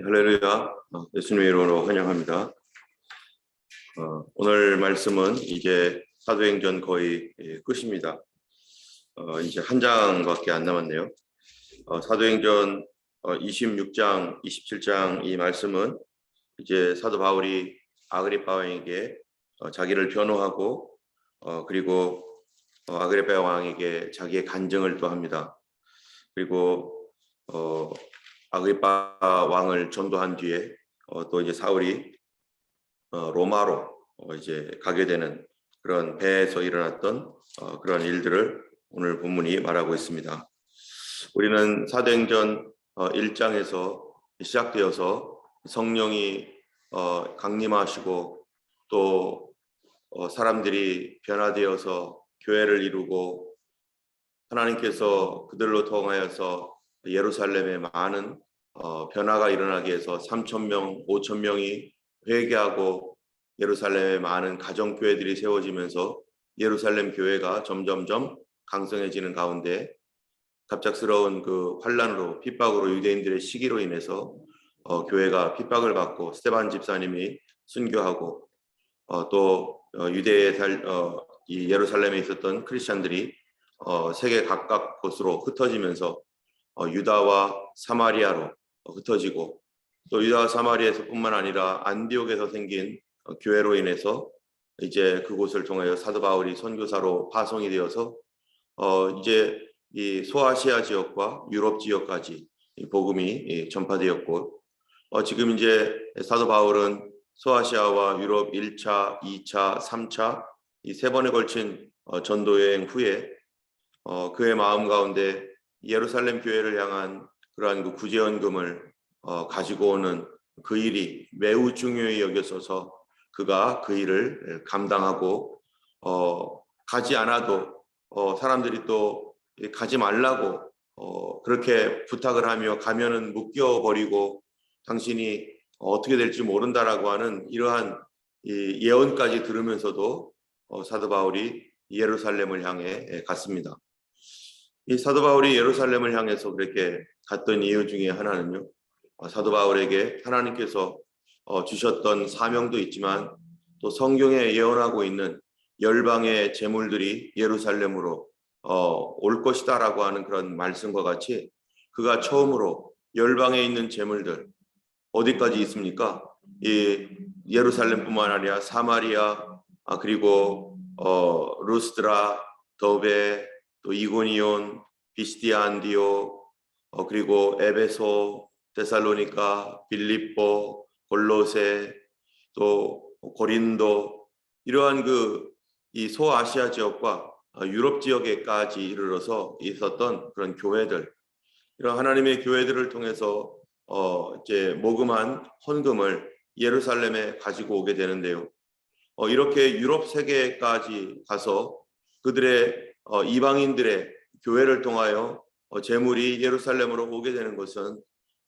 할렐루야. 예수님의 이름으로 환영합니다. 오늘 말씀은 이제 사도행전 거의 끝입니다. 이제 한 장밖에 안 남았네요. 사도행전 26장, 27장 이 말씀은 이제 사도 바울이 아그리파 왕에게 자기를 변호하고 그리고 아그리파 왕에게 자기의 간증을 또 합니다. 그리고 아그리파 왕을 전도한 뒤에 또 이제 사울이 로마로 이제 가게 되는 그런 배에서 일어났던 그런 일들을 오늘 본문이 말하고 있습니다. 우리는 사도행전 1장에서 시작되어서 성령이 강림하시고 또 사람들이 변화되어서 교회를 이루고 하나님께서 그들로 통하여서 예루살렘에 많은 변화가 일어나게 해서 3,000명, 5,000명이 회개하고 예루살렘에 많은 가정교회들이 세워지면서 예루살렘 교회가 점점점 강성해지는 가운데 갑작스러운 그 환란으로 핍박으로 유대인들의 시기로 인해서 교회가 핍박을 받고 스데반 집사님이 순교하고 또 유대의 이 예루살렘에 있었던 크리스찬들이 세계 각각 곳으로 흩어지면서 유다와 사마리아로 흩어지고 또 유다와 사마리아에서뿐만 아니라 안디옥에서 생긴 교회로 인해서 이제 그곳을 통하여 사도 바울이 선교사로 파송이 되어서 이제 이 소아시아 지역과 유럽 지역까지 복음이 전파되었고 지금 이제 사도 바울은 소아시아와 유럽 1차, 2차, 3차 이 세 번에 걸친 전도 여행 후에 그의 마음 가운데 예루살렘 교회를 향한 그러한 그 구제연금을 가지고 오는 그 일이 매우 중요히 여겼어서 그가 그 일을 감당하고 가지 않아도 사람들이 또 가지 말라고 그렇게 부탁을 하며 가면은 묶여버리고 당신이 어떻게 될지 모른다라고 하는 이러한 이 예언까지 들으면서도 사도 바울이 예루살렘을 향해 갔습니다. 이 사도 바울이 예루살렘을 향해서 그렇게 갔던 이유 중에 하나는요. 사도 바울에게 하나님께서 주셨던 사명도 있지만 또 성경에 예언하고 있는 열방의 제물들이 예루살렘으로 올 것이다라고 하는 그런 말씀과 같이 그가 처음으로 열방에 있는 제물들 어디까지 있습니까? 이 예루살렘뿐만 아니라 사마리아 그리고 루스드라, 더베, 또 이고니온, 비스디아 안디오, 그리고 에베소, 데살로니가, 빌립보, 골로새, 또 고린도 이러한 그 이 소아시아 지역과 유럽 지역에까지 이르러서 있었던 그런 교회들, 이런 하나님의 교회들을 통해서 이제 모금한 헌금을 예루살렘에 가지고 오게 되는데요. 이렇게 유럽 세계까지 가서 그들의 이방인들의 교회를 통하여 제물이 예루살렘으로 오게 되는 것은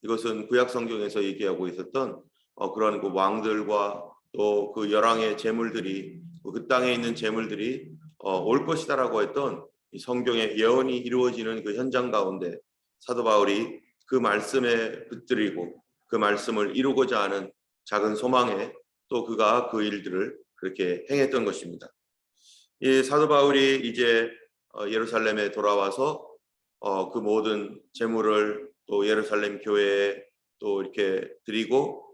이것은 구약 성경에서 얘기하고 있었던 그런 그 왕들과 또 그 열왕의 제물들이 그 땅에 있는 제물들이 올 것이다라고 했던 이 성경의 예언이 이루어지는 그 현장 가운데 사도 바울이 그 말씀에 붙들이고 그 말씀을 이루고자 하는 작은 소망에 또 그가 그 일들을 그렇게 행했던 것입니다. 이 사도 바울이 이제 예루살렘에 돌아와서 그 모든 제물을 또 예루살렘 교회에 또 이렇게 드리고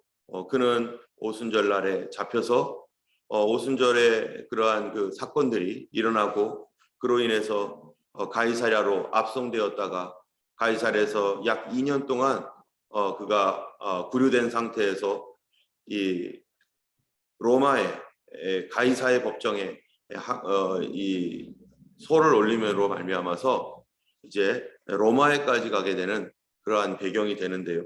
그는 오순절 날에 잡혀서 오순절에 그러한 그 사건들이 일어나고 그로 인해서 가이사랴로 압송되었다가 가이사랴에서 약 2년 동안 그가 구류된 상태에서 이 로마의 가이사의 법정에 이 소를 올림으로 말미암아서 이제 로마에까지 가게 되는 그러한 배경이 되는데요.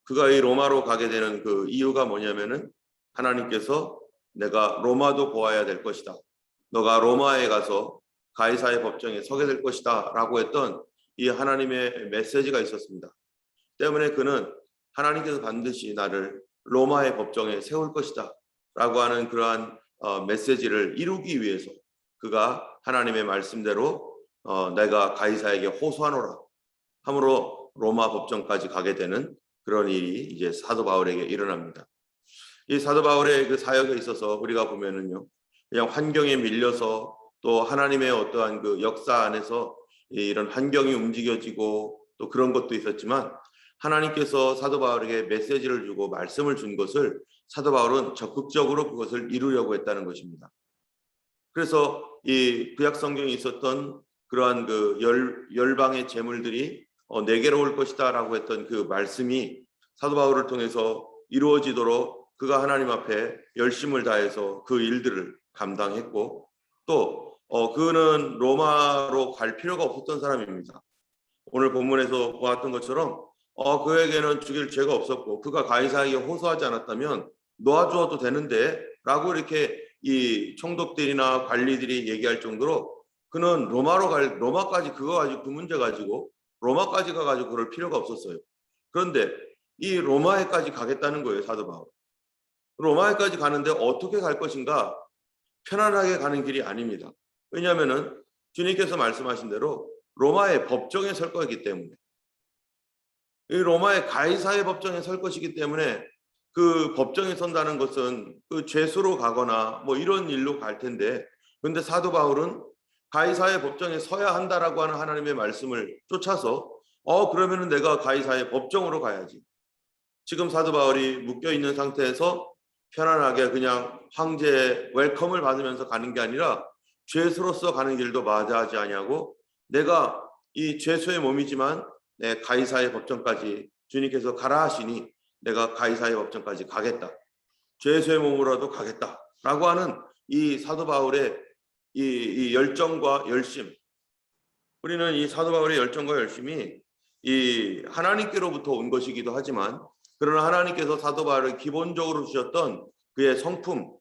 그가 이 로마로 가게 되는 그 이유가 뭐냐면은 하나님께서 내가 로마도 보아야 될 것이다. 너가 로마에 가서 가이사의 법정에 서게 될 것이다 라고 했던 이 하나님의 메시지가 있었습니다. 때문에 그는 하나님께서 반드시 나를 로마의 법정에 세울 것이다 라고 하는 그러한 메시지를 이루기 위해서 그가 하나님의 말씀대로 내가 가이사에게 호소하노라 함으로 로마 법정까지 가게 되는 그런 일이 이제 사도 바울에게 일어납니다. 이 사도 바울의 그 사역에 있어서 우리가 보면은요, 그냥 환경에 밀려서 또 하나님의 어떠한 그 역사 안에서 이런 환경이 움직여지고 또 그런 것도 있었지만, 하나님께서 사도 바울에게 메시지를 주고 말씀을 준 것을 사도 바울은 적극적으로 그것을 이루려고 했다는 것입니다. 그래서 이 구약 성경에 있었던 그러한 그 열방의 재물들이 내게로 올 것이다라고 했던 그 말씀이 사도 바울을 통해서 이루어지도록 그가 하나님 앞에 열심을 다해서 그 일들을 감당했고, 또 그는 로마로 갈 필요가 없었던 사람입니다. 오늘 본문에서 보았던 것처럼 그에게는 죽일 죄가 없었고 그가 가이사에게 호소하지 않았다면 놓아주어도 되는데 라고 이렇게 이 총독들이나 관리들이 얘기할 정도로, 그는 로마까지 그거 가지고 그 문제 가지고 로마까지 가가지고 그럴 필요가 없었어요. 그런데 이 로마에까지 가겠다는 거예요, 사도 바울. 로마에까지 가는데 어떻게 갈 것인가? 편안하게 가는 길이 아닙니다. 왜냐하면은 주님께서 말씀하신 대로 로마의 법정에 설 거기 때문에, 이 로마의 가이사의 법정에 설 것이기 때문에, 그 법정에 선다는 것은 그 죄수로 가거나 뭐 이런 일로 갈 텐데, 그런데 사도 바울은 가이사의 법정에 서야 한다라고 하는 하나님의 말씀을 쫓아서 그러면은 내가 가이사의 법정으로 가야지. 지금 사도 바울이 묶여 있는 상태에서 편안하게 그냥 황제의 웰컴을 받으면서 가는 게 아니라 죄수로서 가는 길도 마다하지 아니하고, 내가 이 죄수의 몸이지만 내 가이사의 법정까지 주님께서 가라 하시니 내가 가이사의 법정까지 가겠다, 죄수의 몸으로도 가겠다라고 하는 이 사도 바울의 이 열정과 열심, 우리는 이 사도 바울의 열정과 열심이 이 하나님께로부터 온 것이기도 하지만, 그러나 하나님께서 사도 바울을 기본적으로 주셨던 그의 성품,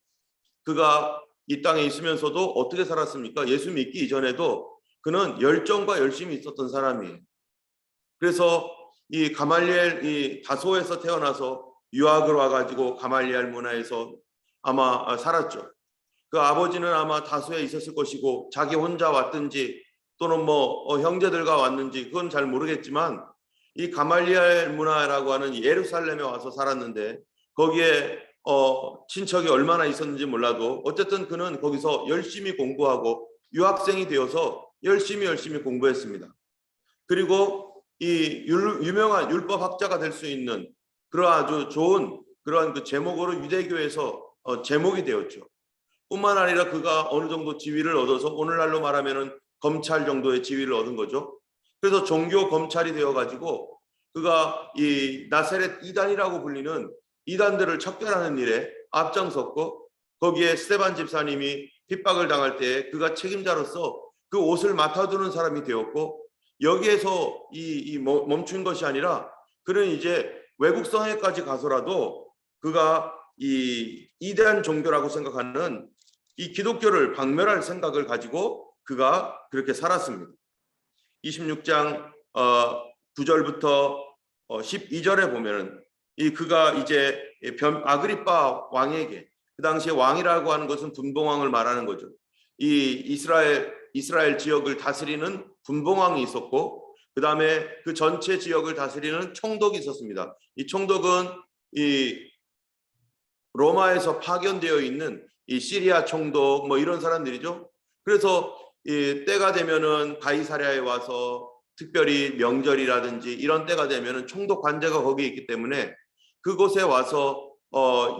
그가 이 땅에 있으면서도 어떻게 살았습니까? 예수 믿기 이전에도 그는 열정과 열심이 있었던 사람이에요. 그래서 이 가말리엘, 이 다소에서 태어나서 유학을 와가지고 가말리엘 문화에서 아마 살았죠. 그 아버지는 아마 다소에 있었을 것이고 자기 혼자 왔든지 또는 뭐 형제들과 왔는지 그건 잘 모르겠지만, 이 가말리엘 문화라고 하는 예루살렘에 와서 살았는데 거기에 친척이 얼마나 있었는지 몰라도 어쨌든 그는 거기서 열심히 공부하고 유학생이 되어서 열심히 공부했습니다. 그리고 이 유명한 율법학자가 될 수 있는 그런 아주 좋은 그러한 그 제목으로 유대교에서 제목이 되었죠. 뿐만 아니라 그가 어느 정도 지위를 얻어서 오늘날로 말하면은 검찰 정도의 지위를 얻은 거죠. 그래서 종교 검찰이 되어가지고 그가 이 나사렛 이단이라고 불리는 이단들을 척결하는 일에 앞장섰고, 거기에 스데반 집사님이 핍박을 당할 때 그가 책임자로서 그 옷을 맡아두는 사람이 되었고, 여기에서 멈춘 것이 아니라 그는 이제 외국 성에까지 가서라도 그가 이 이대한 종교라고 생각하는 이 기독교를 박멸할 생각을 가지고 그가 그렇게 살았습니다. 26장 9절부터 12절에 보면은 그가 이제 아그리빠 왕에게, 그 당시에 왕이라고 하는 것은 분봉왕을 말하는 거죠. 이 이스라엘 지역을 다스리는 분봉왕이 있었고, 그 다음에 그 전체 지역을 다스리는 총독이 있었습니다. 이 총독은 이 로마에서 파견되어 있는 이 시리아 총독 뭐 이런 사람들이죠. 그래서 이 때가 되면은 가이사랴에 와서 특별히 명절이라든지 이런 때가 되면은 총독 관제가 거기 있기 때문에 그곳에 와서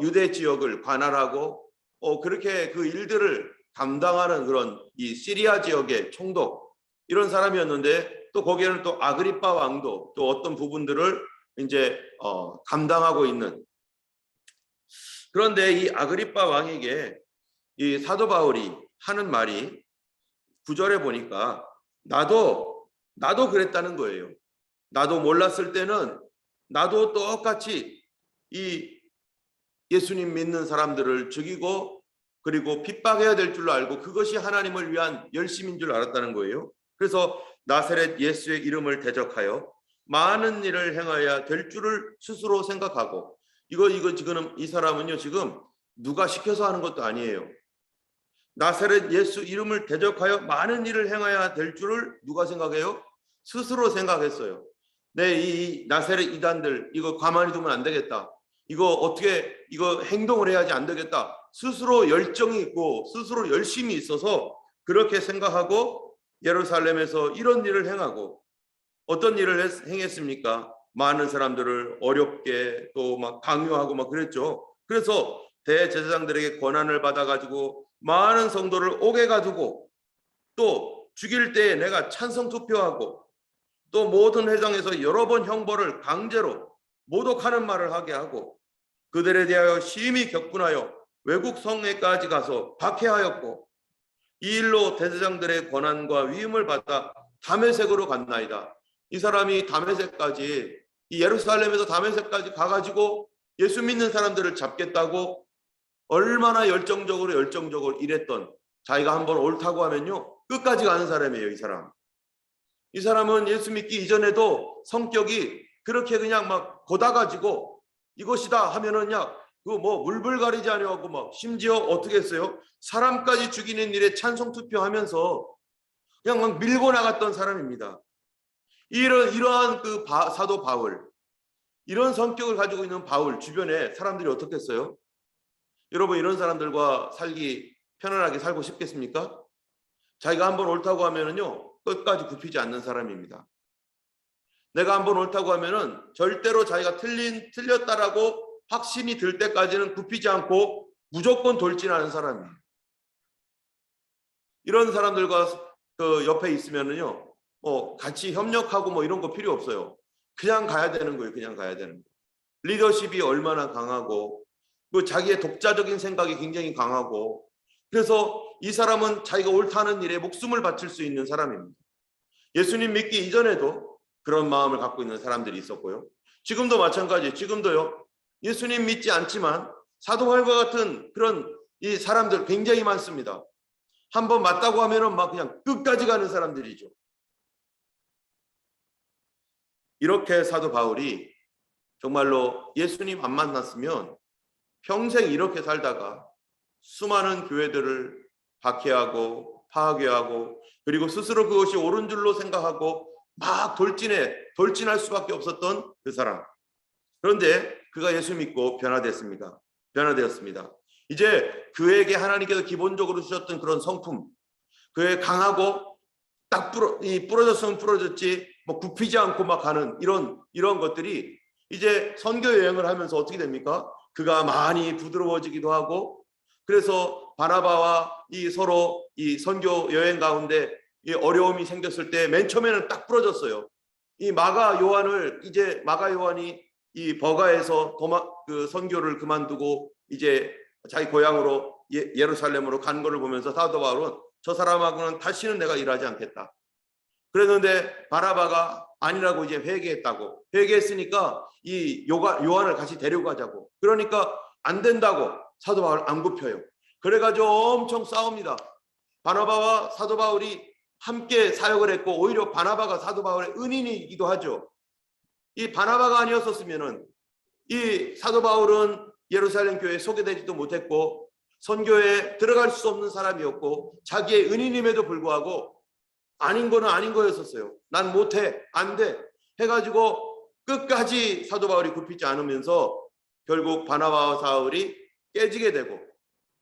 유대 지역을 관할하고 그렇게 그 일들을 감당하는 그런 이 시리아 지역의 총독, 이런 사람이었는데, 또 거기에는 또 아그리빠 왕도 또 어떤 부분들을 이제 감당하고 있는. 그런데 이 아그리빠 왕에게 이 사도 바울이 하는 말이 9절에 보니까 나도 그랬다는 거예요. 나도 몰랐을 때는 나도 똑같이 이 예수님 믿는 사람들을 죽이고 그리고 핍박해야 될 줄로 알고 그것이 하나님을 위한 열심인 줄 알았다는 거예요. 그래서 나사렛 예수의 이름을 대적하여 많은 일을 행하여야 될 줄을 스스로 생각하고, 이거 지금 이 사람은요, 지금 누가 시켜서 하는 것도 아니에요. 나사렛 예수 이름을 대적하여 많은 일을 행해야 될 줄을 누가 생각해요? 스스로 생각했어요. 이 나세렛 이단들 이거 가만히 두면 안 되겠다. 이거 어떻게 이거 행동을 해야지 안 되겠다. 스스로 열정이 있고 스스로 열심이 있어서 그렇게 생각하고 예루살렘에서 이런 일을 행하고 어떤 일을 행했습니까? 많은 사람들을 어렵게 또 막 강요하고 막 그랬죠. 그래서 대제사장들에게 권한을 받아가지고 많은 성도를 옥에 가두고 또 죽일 때 내가 찬성 투표하고 또 모든 회당에서 여러 번 형벌을 강제로 모독하는 말을 하게 하고 그들에 대하여 심히 격분하여 외국 성에까지 가서 박해하였고 이 일로 대제사장들의 권한과 위임을 받아 다메섹으로 갔나이다. 이 사람이 다메섹까지 이 예루살렘에서 다메섹까지 가가지고 예수 믿는 사람들을 잡겠다고 얼마나 열정적으로 일했던 자기가 한번 옳다고 하면요 끝까지 가는 사람이에요. 이 사람은 예수 믿기 이전에도 성격이 그렇게 그냥 막 고다가지고 이것이다 하면은 그 뭐 물불 가리지 아니하고 막 심지어 어떻게 했어요? 사람까지 죽이는 일에 찬성 투표하면서 그냥 막 밀고 나갔던 사람입니다. 이러한 그 사도 바울, 이런 성격을 가지고 있는 바울 주변에 사람들이 어떻게 했어요? 여러분 이런 사람들과 편안하게 살고 싶겠습니까? 자기가 한번 옳다고 하면은요 끝까지 굽히지 않는 사람입니다. 내가 한번 옳다고 하면은 절대로 자기가 틀렸다라고 확신이 들 때까지는 굽히지 않고 무조건 돌진하는 사람이에요. 이런 사람들과 그 옆에 있으면은요 같이 협력하고 뭐 이런 거 필요 없어요. 그냥 가야 되는 거예요. 그냥 가야 되는 거예요. 리더십이 얼마나 강하고 그 자기의 독자적인 생각이 굉장히 강하고 그래서 이 사람은 자기가 옳다는 일에 목숨을 바칠 수 있는 사람입니다. 예수님 믿기 이전에도 그런 마음을 갖고 있는 사람들이 있었고요. 지금도 마찬가지. 지금도요. 예수님 믿지 않지만 사도 바울과 같은 그런 이 사람들 굉장히 많습니다. 한번 맞다고 하면은 막 그냥 끝까지 가는 사람들이죠. 이렇게 사도 바울이 정말로 예수님 안 만났으면 평생 이렇게 살다가 수많은 교회들을 박해하고 파괴하고 그리고 스스로 그것이 옳은 줄로 생각하고 막 돌진할 수밖에 없었던 그 사람. 그런데 그가 예수 믿고 변화되었습니다. 이제 그에게 하나님께서 기본적으로 주셨던 그런 성품, 그의 강하고 딱 부러졌으면 부러졌지 뭐 굽히지 않고 막 가는 이런 것들이 이제 선교 여행을 하면서 어떻게 됩니까? 그가 많이 부드러워지기도 하고 그래서 바나바와 서로 이 선교 여행 가운데 이 어려움이 생겼을 때 맨 처음에는 딱 부러졌어요. 마가 요한이 이 버가에서 그 선교를 그만두고 이제 자기 고향으로 예루살렘으로 간 거를 보면서 사도 바울은 저 사람하고는 다시는 내가 일하지 않겠다. 그랬는데 바나바가 아니라고 이제 회개했으니까 이 요한을 같이 데려가자고. 그러니까 안 된다고 사도 바울 안 굽혀요. 그래가지고 엄청 싸웁니다. 바나바와 사도 바울이 함께 사역을 했고 오히려 바나바가 사도 바울의 은인이기도 하죠. 이 바나바가 아니었었으면은 이 사도 바울은 예루살렘 교회에 소개되지도 못했고 선교에 들어갈 수 없는 사람이었고 자기의 은인임에도 불구하고 아닌 거는 아닌 거였었어요. 난 못해, 안 돼 해가지고 끝까지 사도 바울이 굽히지 않으면서 결국 바나바와 사울이 깨지게 되고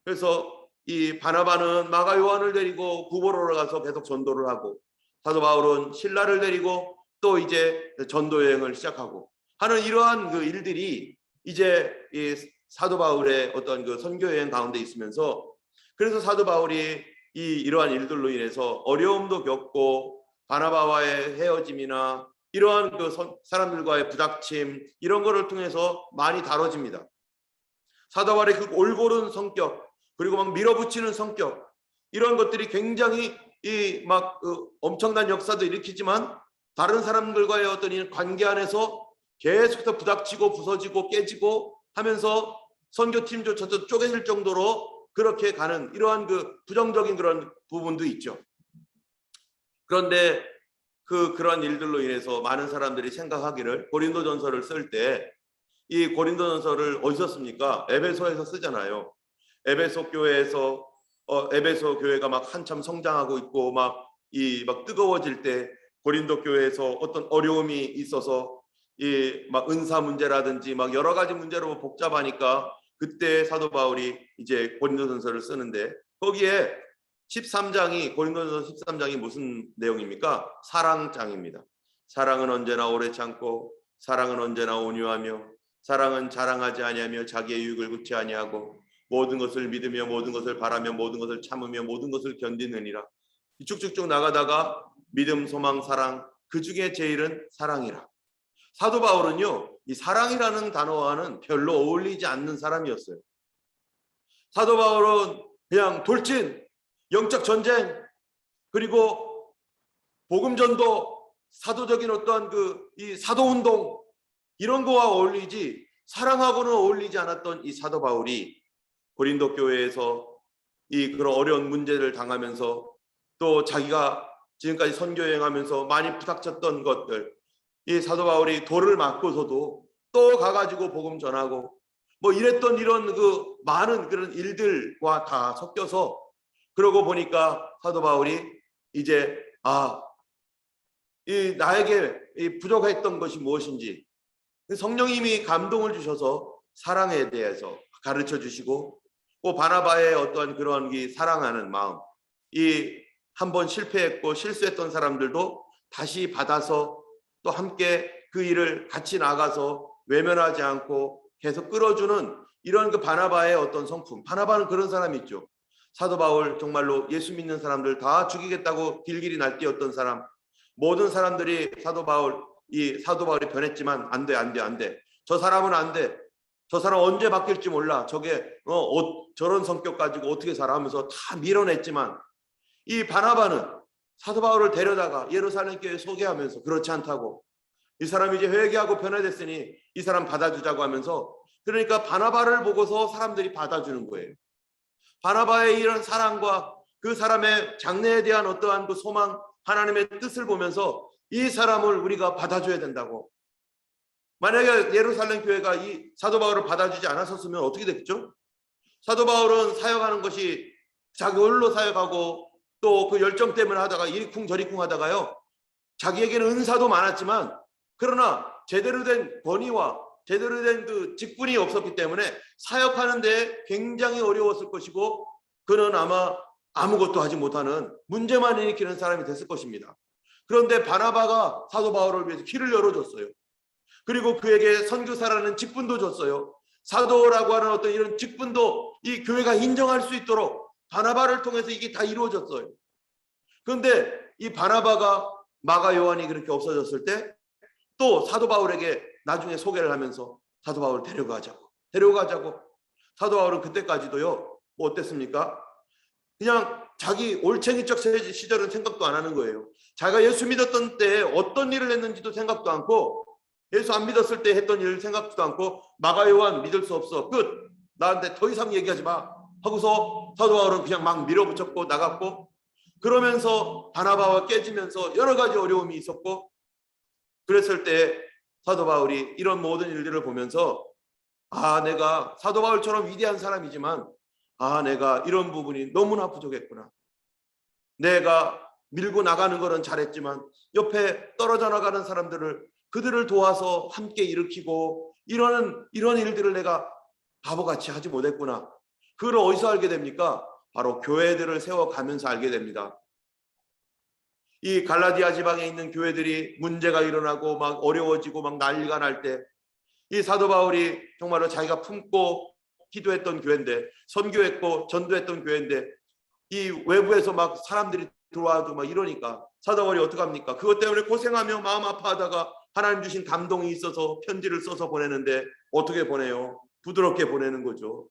그래서 이 바나바는 마가 요한을 데리고 구보로로 가서 계속 전도를 하고 사도 바울은 실라를 데리고 또 이제 전도 여행을 시작하고 하는 이러한 그 일들이 이제 이 사도 바울의 어떤 그 선교 여행 가운데 있으면서 그래서 사도 바울이 이러한 일들로 인해서 어려움도 겪고 바나바와의 헤어짐이나 이러한 그 사람들과의 부닥침 이런 거를 통해서 많이 다뤄집니다. 사도 바울의 그 올고른 성격 그리고 막 밀어붙이는 성격 이런 것들이 굉장히 엄청난 역사도 일으키지만 다른 사람들과의 어떤 이 관계 안에서 계속해서 부닥치고 부서지고 깨지고 하면서 선교팀조차도 쪼개질 정도로 그렇게 가는 이러한 그 부정적인 그런 부분도 있죠. 그런데 그런 일들로 인해서 많은 사람들이 생각하기를 고린도전서를 쓸 때 이 고린도전서를 어디서 씁니까? 에베소에서 쓰잖아요. 에베소 교회가 막 한참 성장하고 있고 막 뜨거워질 때 고린도 교회에서 어떤 어려움이 있어서 이 막 은사 문제라든지 막 여러 가지 문제로 복잡하니까 그때 사도 바울이 이제 고린도전서를 쓰는데 거기에 13장이 고린도전서 13장이 무슨 내용입니까? 사랑장입니다. 사랑은 언제나 오래 참고 사랑은 언제나 온유하며 사랑은 자랑하지 아니하며 자기의 유익을 굳지 아니하고 모든 것을 믿으며 모든 것을 바라며 모든 것을 참으며 모든 것을 견디느니라. 쭉쭉쭉 나가다가 믿음, 소망, 사랑 그 중에 제일은 사랑이라. 사도 바울은요, 이 사랑이라는 단어와는 별로 어울리지 않는 사람이었어요. 사도 바울은 그냥 돌진, 영적 전쟁, 그리고 복음 전도, 사도적인 어떠한 이 사도 운동 이런 거와 어울리지 사랑하고는 어울리지 않았던 이 사도 바울이 고린도 교회에서 이 그런 어려운 문제를 당하면서 또 자기가 지금까지 선교 여행하면서 많이 부닥쳤던 것들, 이 사도 바울이 돌을 맞고서도 또 가가지고 복음 전하고 뭐 이랬던 이런 많은 그런 일들과 다 섞여서 그러고 보니까 사도 바울이 이제 이 나에게 이 부족했던 것이 무엇인지 성령님이 감동을 주셔서 사랑에 대해서 가르쳐 주시고 또 바나바의 어떠한 그런 사랑하는 마음, 이 한번 실패했고 실수했던 사람들도 다시 받아서 또 함께 그 일을 같이 나가서 외면하지 않고 계속 끌어주는 이런 바나바의 어떤 성품. 바나바는 그런 사람이 있죠. 사도 바울 정말로 예수 믿는 사람들 다 죽이겠다고 길길이 날뛰었던 사람. 모든 사람들이 사도 바울이 변했지만 안 돼. 저 사람은 안 돼. 저 사람 언제 바뀔지 몰라. 저게 저런 성격 가지고 어떻게 살아 하면서 다 밀어냈지만 이 바나바는 사도 바울을 데려다가 예루살렘 교회에 소개하면서 그렇지 않다고 이 사람이 이제 회개하고 변화됐으니 이 사람 받아주자고 하면서 그러니까 바나바를 보고서 사람들이 받아주는 거예요. 바나바의 이런 사랑과 그 사람의 장래에 대한 어떠한 소망, 하나님의 뜻을 보면서 이 사람을 우리가 받아줘야 된다고. 만약에 예루살렘 교회가 이 사도 바울을 받아주지 않았었으면 어떻게 됐죠? 사도 바울은 사역하는 것이 자기 홀로 사역하고 또 그 열정 때문에 하다가 이리쿵 저리쿵 하다가요. 자기에게는 은사도 많았지만 그러나 제대로 된 권위와 제대로 된 직분이 없었기 때문에 사역하는 데 굉장히 어려웠을 것이고 그는 아마 아무것도 하지 못하는 문제만 일으키는 사람이 됐을 것입니다. 그런데 바나바가 사도 바울을 위해서 길을 열어줬어요. 그리고 그에게 선교사라는 직분도 줬어요. 사도라고 하는 어떤 이런 직분도 이 교회가 인정할 수 있도록 바나바를 통해서 이게 다 이루어졌어요. 그런데 이 바나바가 마가 요한이 그렇게 없어졌을 때 또 사도 바울에게 나중에 소개를 하면서 사도 바울을 데려가자고. 사도 바울은 그때까지도요 뭐 어땠습니까? 그냥 자기 올챙이적 시절은 생각도 안 하는 거예요. 자기가 예수 믿었던 때에 어떤 일을 했는지도 생각도 않고 예수 안 믿었을 때 했던 일을 생각도 않고 마가 요한 믿을 수 없어. 끝. 나한테 더 이상 얘기하지 마. 하고서 사도 바울은 그냥 막 밀어붙였고 나갔고 그러면서 바나바와 깨지면서 여러 가지 어려움이 있었고 그랬을 때 사도 바울이 이런 모든 일들을 보면서 내가 사도 바울처럼 위대한 사람이지만 내가 이런 부분이 너무나 부족했구나. 내가 밀고 나가는 거는 잘했지만 옆에 떨어져 나가는 그들을 도와서 함께 일으키고 이런 일들을 내가 바보같이 하지 못했구나. 그걸 어디서 알게 됩니까? 바로 교회들을 세워가면서 알게 됩니다. 이 갈라디아 지방에 있는 교회들이 문제가 일어나고 막 어려워지고 막 난리가 날 때 이 사도 바울이 정말로 자기가 품고 기도했던 교회인데 선교했고 전도했던 교회인데 이 외부에서 막 사람들이 들어와도 막 이러니까 사도 바울이 어떡합니까? 그것 때문에 고생하며 마음 아파하다가 하나님 주신 감동이 있어서 편지를 써서 보내는데 어떻게 보내요? 부드럽게 보내는 거죠.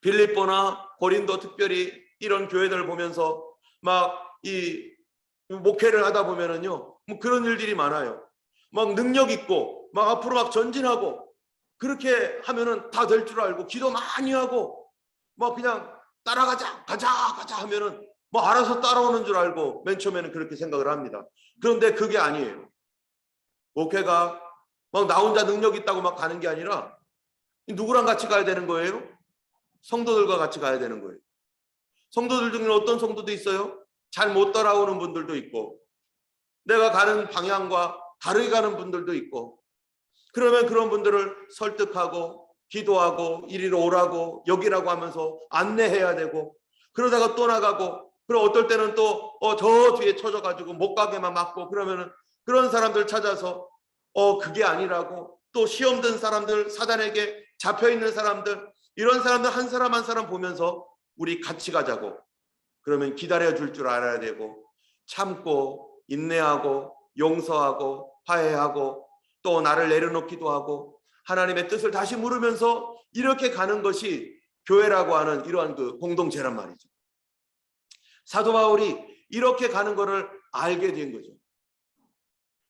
빌립보나 고린도 특별히 이런 교회들을 보면서 막 이 목회를 하다 보면은요 뭐 그런 일들이 많아요. 막 능력 있고 막 앞으로 막 전진하고 그렇게 하면은 다 될 줄 알고 기도 많이 하고 막 그냥 따라가자 가자 하면은 뭐 알아서 따라오는 줄 알고 맨 처음에는 그렇게 생각을 합니다. 그런데 그게 아니에요. 목회가 막 나 혼자 능력 있다고 막 가는 게 아니라 누구랑 같이 가야 되는 거예요? 성도들과 같이 가야 되는 거예요. 성도들 중에 어떤 성도도 있어요? 잘 못 따라오는 분들도 있고 내가 가는 방향과 다르게 가는 분들도 있고, 그러면 그런 분들을 설득하고 기도하고 이리로 오라고 여기라고 하면서 안내해야 되고, 그러다가 또 나가고, 그리고 어떨 때는 또 저 뒤에 쳐져가지고 못 가게만 막고, 그러면은 그런 사람들 찾아서 그게 아니라고, 또 시험 든 사람들, 사단에게 잡혀 있는 사람들, 이런 사람들 한 사람 한 사람 보면서 우리 같이 가자고. 그러면 기다려 줄 줄 알아야 되고, 참고 인내하고 용서하고 화해하고 또 나를 내려놓기도 하고 하나님의 뜻을 다시 물으면서 이렇게 가는 것이 교회라고 하는 이러한 그 공동체란 말이죠. 사도 바울이 이렇게 가는 것을 알게 된 거죠.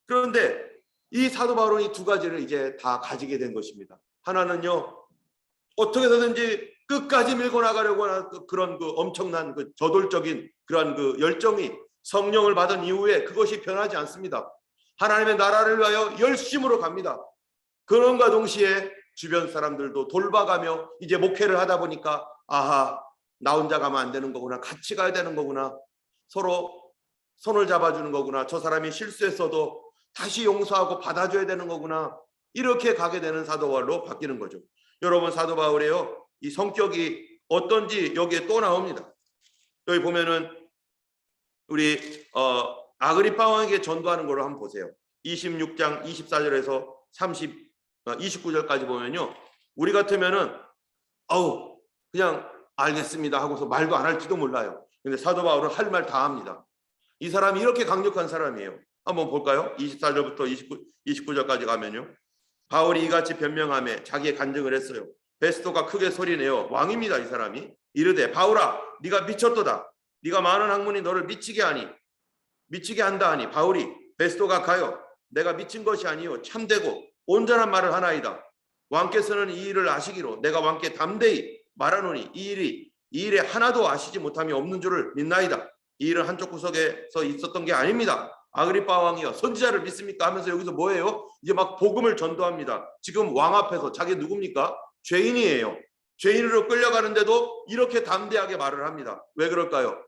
그런데 이 사도 바울은 이 두 가지를 이제 다 가지게 된 것입니다. 하나는요, 어떻게 해서든지 끝까지 밀고 나가려고 하는 그런 그 엄청난 그 저돌적인 그러한 그 열정이 성령을 받은 이후에 그것이 변하지 않습니다. 하나님의 나라를 위하여 열심으로 갑니다. 그런가 동시에 주변 사람들도 돌봐가며 이제 목회를 하다 보니까, 아하, 나 혼자 가면 안 되는 거구나, 같이 가야 되는 거구나, 서로 손을 잡아주는 거구나, 저 사람이 실수했어도 다시 용서하고 받아줘야 되는 거구나, 이렇게 가게 되는 사도 바울로 바뀌는 거죠. 여러분, 사도 바울의요, 이 성격이 어떤지 여기에 또 나옵니다. 여기 보면은 우리 아그리파 왕에게 전도하는 걸로 한번 보세요. 26장 24절에서 29절까지 보면요, 우리 같으면은 그냥 알겠습니다 하고서 말도 안 할지도 몰라요. 근데 사도 바울은 할 말 다 합니다. 이 사람이 이렇게 강력한 사람이에요. 한번 볼까요? 24절부터 29절까지 가면요, 바울이 이같이 변명하며 자기의 간증을 했어요. 베스토가 크게 소리내어, 왕입니다 이 사람이, 이르되 바울아 네가 미쳤도다. 네가 많은 학문이 너를 미치게 한다 하니, 바울이 베스토가 가요, 내가 미친 것이 아니요 참되고 온전한 말을 하나이다. 왕께서는 이 일을 아시기로 내가 왕께 담대히 말하노니 이 일에 하나도 아시지 못함이 없는 줄을 믿나이다. 이 일은 한쪽 구석에서 있었던 게 아닙니다. 아그리파 왕이여, 선지자를 믿습니까 하면서 여기서 뭐예요? 이제 막 복음을 전도합니다. 지금 왕 앞에서 자기 누굽니까? 죄인이에요. 죄인으로 끌려가는데도 이렇게 담대하게 말을 합니다. 왜 그럴까요?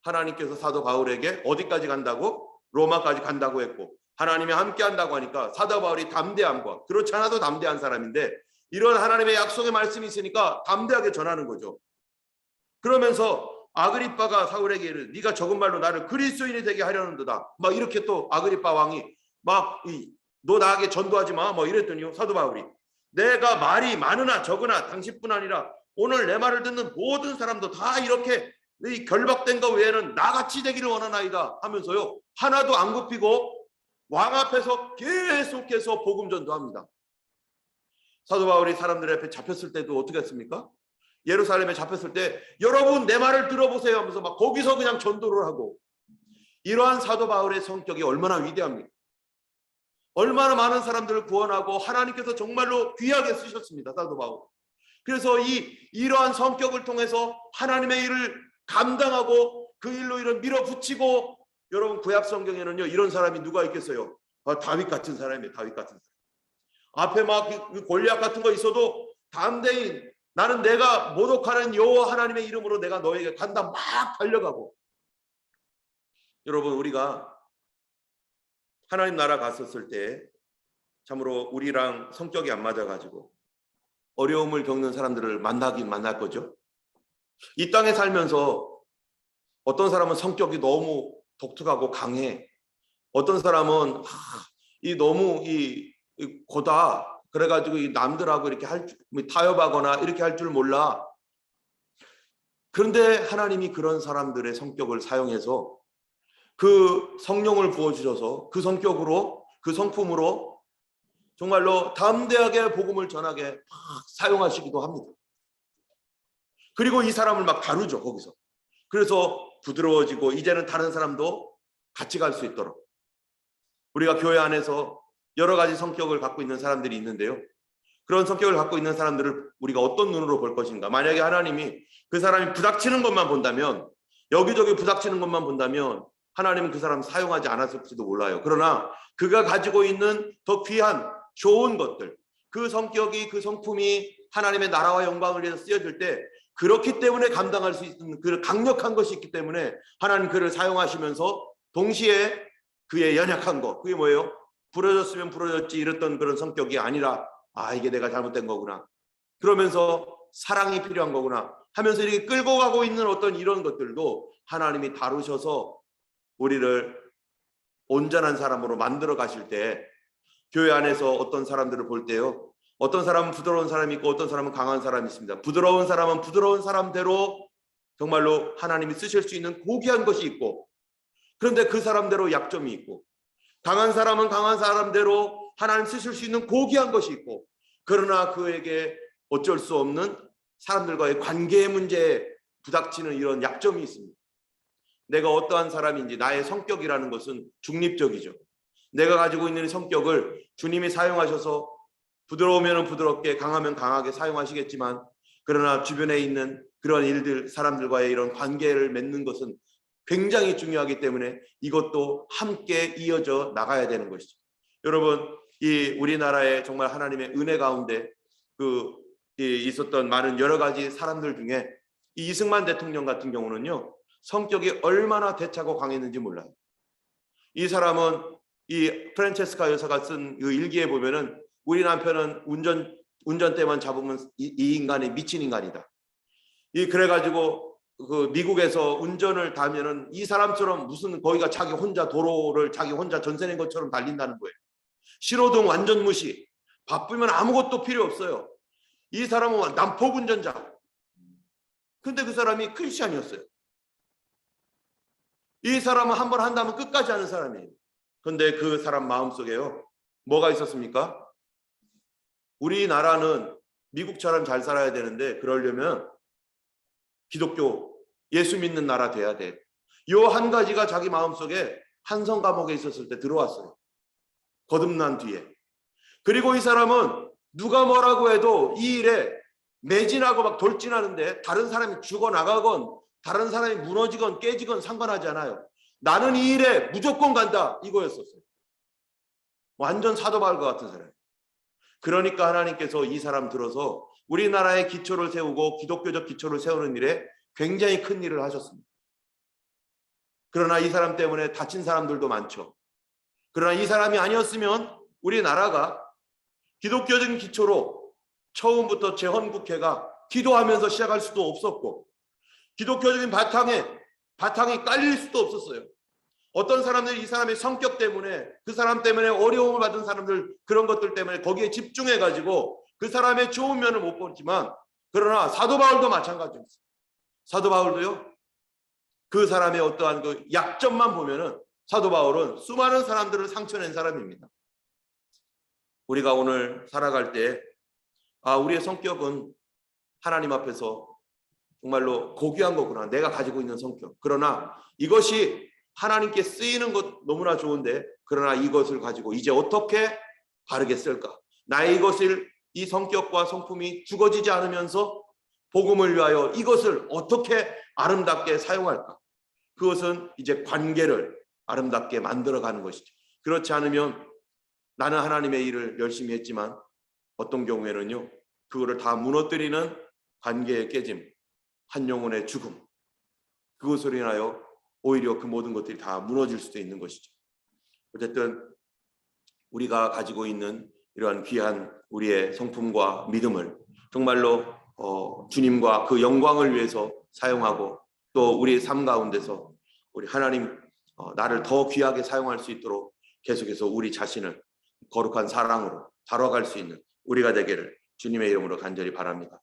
하나님께서 사도 바울에게 어디까지 간다고? 로마까지 간다고 했고, 하나님이 함께 한다고 하니까 사도 바울이 담대함과, 그렇지 않아도 담대한 사람인데 이런 하나님의 약속의 말씀이 있으니까 담대하게 전하는 거죠. 그러면서 아그리빠가 사울에게 이르되 네가 적은 말로 나를 그리스도인이 되게 하려는도다, 막 이렇게 또 아그리빠 왕이 막 너 나에게 전도하지 마, 뭐 이랬더니요, 사도 바울이 내가 말이 많으나 적으나 당신뿐 아니라 오늘 내 말을 듣는 모든 사람도 다 이렇게 이 결박된 것 외에는 나같이 되기를 원하나이다 하면서요, 하나도 안 굽히고 왕 앞에서 계속해서 복음 전도합니다. 사도 바울이 사람들 앞에 잡혔을 때도 어떻게 했습니까? 예루살렘에 잡혔을 때 여러분 내 말을 들어보세요 하면서 막 거기서 그냥 전도를 하고, 이러한 사도 바울의 성격이 얼마나 위대합니까? 얼마나 많은 사람들을 구원하고 하나님께서 정말로 귀하게 쓰셨습니다, 사도 바울. 그래서 이러한 성격을 통해서 하나님의 일을 감당하고 그 일로 이런 밀어붙이고, 여러분 구약 성경에는요 이런 사람이 누가 있겠어요? 다윗 같은 사람이에요. 다윗 같은 사람. 앞에 막 골리앗 같은 거 있어도 담대히 나는 내가 모독하는 여호와 하나님의 이름으로 내가 너에게 간다, 막 달려가고. 여러분, 우리가 하나님 나라 갔었을 때 참으로 우리랑 성격이 안 맞아가지고 어려움을 겪는 사람들을 만나긴 만날 거죠. 이 땅에 살면서 어떤 사람은 성격이 너무 독특하고 강해, 어떤 사람은 너무 고다, 그래가지고 이 남들하고 이렇게 타협하거나 이렇게 할 줄 몰라. 그런데 하나님이 그런 사람들의 성격을 사용해서 그 성령을 부어주셔서 그 성격으로, 그 성품으로 정말로 담대하게 복음을 전하게 막 사용하시기도 합니다. 그리고 이 사람을 막 다루죠, 거기서. 그래서 부드러워지고 이제는 다른 사람도 같이 갈 수 있도록. 우리가 교회 안에서 여러 가지 성격을 갖고 있는 사람들이 있는데요, 그런 성격을 갖고 있는 사람들을 우리가 어떤 눈으로 볼 것인가. 만약에 하나님이 그 사람이 부닥치는 것만 본다면, 여기저기 부닥치는 것만 본다면 하나님은 그 사람 사용하지 않았을지도 몰라요. 그러나 그가 가지고 있는 더 귀한 좋은 것들, 그 성격이, 그 성품이 하나님의 나라와 영광을 위해서 쓰여질 때, 그렇기 때문에 감당할 수 있는 그 강력한 것이 있기 때문에 하나님 그를 사용하시면서 동시에 그의 연약한 거, 그게 뭐예요? 부러졌으면 부러졌지 이랬던 그런 성격이 아니라 이게 내가 잘못된 거구나, 그러면서 사랑이 필요한 거구나 하면서 이렇게 끌고 가고 있는 어떤 이런 것들도 하나님이 다루셔서 우리를 온전한 사람으로 만들어 가실 때, 교회 안에서 어떤 사람들을 볼 때요, 어떤 사람은 부드러운 사람이 있고 어떤 사람은 강한 사람이 있습니다. 부드러운 사람은 부드러운 사람대로 정말로 하나님이 쓰실 수 있는 고귀한 것이 있고, 그런데 그 사람대로 약점이 있고, 강한 사람은 강한 사람대로 하나님 쓰실 수 있는 고귀한 것이 있고, 그러나 그에게 어쩔 수 없는 사람들과의 관계의 문제에 부닥치는 이런 약점이 있습니다. 내가 어떠한 사람인지, 나의 성격이라는 것은 중립적이죠. 내가 가지고 있는 성격을 주님이 사용하셔서 부드러우면 부드럽게, 강하면 강하게 사용하시겠지만, 그러나 주변에 있는 그런 일들, 사람들과의 이런 관계를 맺는 것은 굉장히 중요하기 때문에 이것도 함께 이어져 나가야 되는 것이죠. 여러분, 이 우리나라에 정말 하나님의 은혜 가운데 있었던 많은 여러 가지 사람들 중에 이 이승만 대통령 같은 경우는요, 성격이 얼마나 대차고 강했는지 몰라요. 이 사람은 이 프란체스카 여사가 쓴 그 일기에 보면은 우리 남편은 운전대만 잡으면 이 인간이 미친 인간이다. 그래가지고 그 미국에서 운전을 다면은 이 사람처럼 무슨 거기가 자기 혼자 도로를 자기 혼자 전세 낸 것처럼 달린다는 거예요. 신호등 완전 무시. 바쁘면 아무것도 필요 없어요. 이 사람은 난폭 운전자. 근데 그 사람이 크리스찬이었어요. 이 사람은 한번 한다면 끝까지 하는 사람이에요. 근데 그 사람 마음속에요, 뭐가 있었습니까? 우리나라는 미국처럼 잘 살아야 되는데, 그러려면 기독교, 예수 믿는 나라 돼야 돼. 요 한 가지가 자기 마음속에 한성 감옥에 있었을 때 들어왔어요. 거듭난 뒤에. 그리고 이 사람은 누가 뭐라고 해도 이 일에 매진하고 막 돌진하는데, 다른 사람이 죽어나가건 다른 사람이 무너지건 깨지건 상관하지 않아요. 나는 이 일에 무조건 간다, 이거였었어요. 완전 사도 바울 같은 사람. 그러니까 하나님께서 이 사람 들어서 우리나라의 기초를 세우고 기독교적 기초를 세우는 일에 굉장히 큰 일을 하셨습니다. 그러나 이 사람 때문에 다친 사람들도 많죠. 그러나 이 사람이 아니었으면 우리나라가 기독교적인 기초로 처음부터 재헌국회가 기도하면서 시작할 수도 없었고, 기독교적인 바탕이 깔릴 수도 없었어요. 어떤 사람들이 이 사람의 성격 때문에, 그 사람 때문에 어려움을 받은 사람들, 그런 것들 때문에 거기에 집중해가지고 그 사람의 좋은 면을 못 보지만, 그러나 사도 바울도 마찬가지였어요. 사도 바울도요, 그 사람의 어떠한 그 약점만 보면은 사도 바울은 수많은 사람들을 상처낸 사람입니다. 우리가 오늘 살아갈 때 우리의 성격은 하나님 앞에서 정말로 고귀한 거구나, 내가 가지고 있는 성격. 그러나 이것이 하나님께 쓰이는 것 너무나 좋은데, 그러나 이것을 가지고 이제 어떻게 바르게 쓸까? 나의 이 성격과 성품이 죽어지지 않으면서 복음을 위하여 이것을 어떻게 아름답게 사용할까? 그것은 이제 관계를 아름답게 만들어가는 것이죠. 그렇지 않으면 나는 하나님의 일을 열심히 했지만 어떤 경우에는요, 그거를 다 무너뜨리는 관계의 깨짐, 한 영혼의 죽음, 그것으로 인하여 오히려 그 모든 것들이 다 무너질 수도 있는 것이죠. 어쨌든 우리가 가지고 있는 이러한 귀한 우리의 성품과 믿음을 정말로 주님과 그 영광을 위해서 사용하고, 또 우리의 삶 가운데서 우리 하나님 나를 더 귀하게 사용할 수 있도록 계속해서 우리 자신을 거룩한 사랑으로 다뤄갈 수 있는 우리가 되기를 주님의 이름으로 간절히 바랍니다.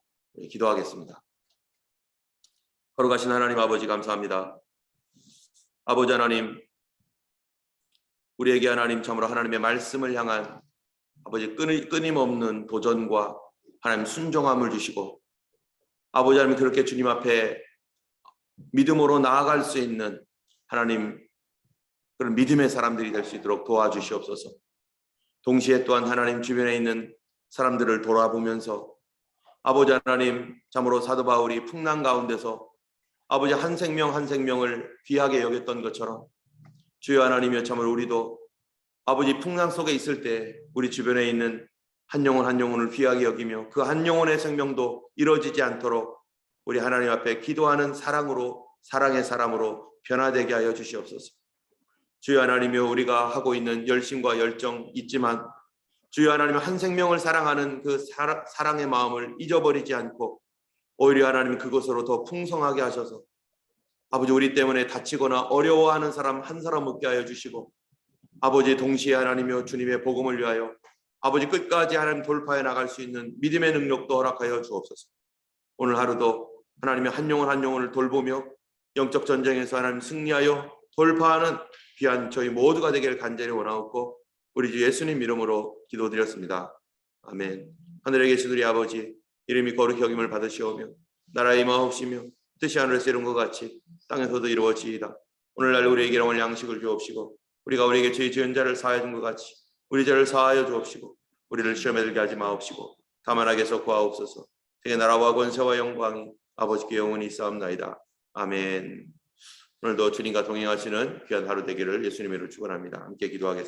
기도하겠습니다. 거룩하신 하나님 아버지, 감사합니다. 아버지 하나님, 우리에게 하나님 참으로 하나님의 말씀을 향한 아버지 끊임없는 도전과 하나님 순종함을 주시고, 아버지 하나님 그렇게 주님 앞에 믿음으로 나아갈 수 있는 하나님 그런 믿음의 사람들이 될 수 있도록 도와주시옵소서. 동시에 또한 하나님 주변에 있는 사람들을 돌아보면서 아버지 하나님 참으로 사도 바울이 풍랑 가운데서 아버지 한 생명 한 생명을 귀하게 여겼던 것처럼, 주여 하나님이여 참으로 우리도 아버지 풍랑 속에 있을 때 우리 주변에 있는 한 영혼 한 영혼을 귀하게 여기며 그 한 영혼의 생명도 이루어지지 않도록 우리 하나님 앞에 기도하는 사랑의 사람으로 변화되게 하여 주시옵소서. 주여 하나님이여, 우리가 하고 있는 열심과 열정 있지만 주여 하나님, 한 생명을 사랑하는 그 사랑의 마음을 잊어버리지 않고 오히려 하나님 그것으로 더 풍성하게 하셔서 아버지, 우리 때문에 다치거나 어려워하는 사람 한 사람 없게 하여 주시고 아버지, 동시에 하나님이여 주님의 복음을 위하여 아버지 끝까지 하나님 돌파해 나갈 수 있는 믿음의 능력도 허락하여 주옵소서. 오늘 하루도 하나님의 한 영혼 한 영혼을 돌보며 영적 전쟁에서 하나님 승리하여 돌파하는 귀한 저희 모두가 되기를 간절히 원하옵고 우리 주 예수님 이름으로 기도드렸습니다. 아멘. 하늘에 계신 우리 아버지, 이름이 거룩히 여김을 받으시오며 나라의 임하옵시며 뜻이 하늘에서 이룬 것 같이 땅에서도 이루어지이다. 오늘날 우리에게 일용할 양식을 주옵시고 우리가 우리에게 죄 지은 자를 사하여 준 것 같이 우리 죄를 사하여 주옵시고 우리를 시험에 들게 하지 마옵시고 다만 악에서 구하옵소서. 되게 나라와 권세와 영광이 아버지께 영원히 있사옵나이다. 아멘. 오늘도 주님과 동행하시는 귀한 하루 되기를 예수님으로 축원합니다. 함께 기도하겠습니다.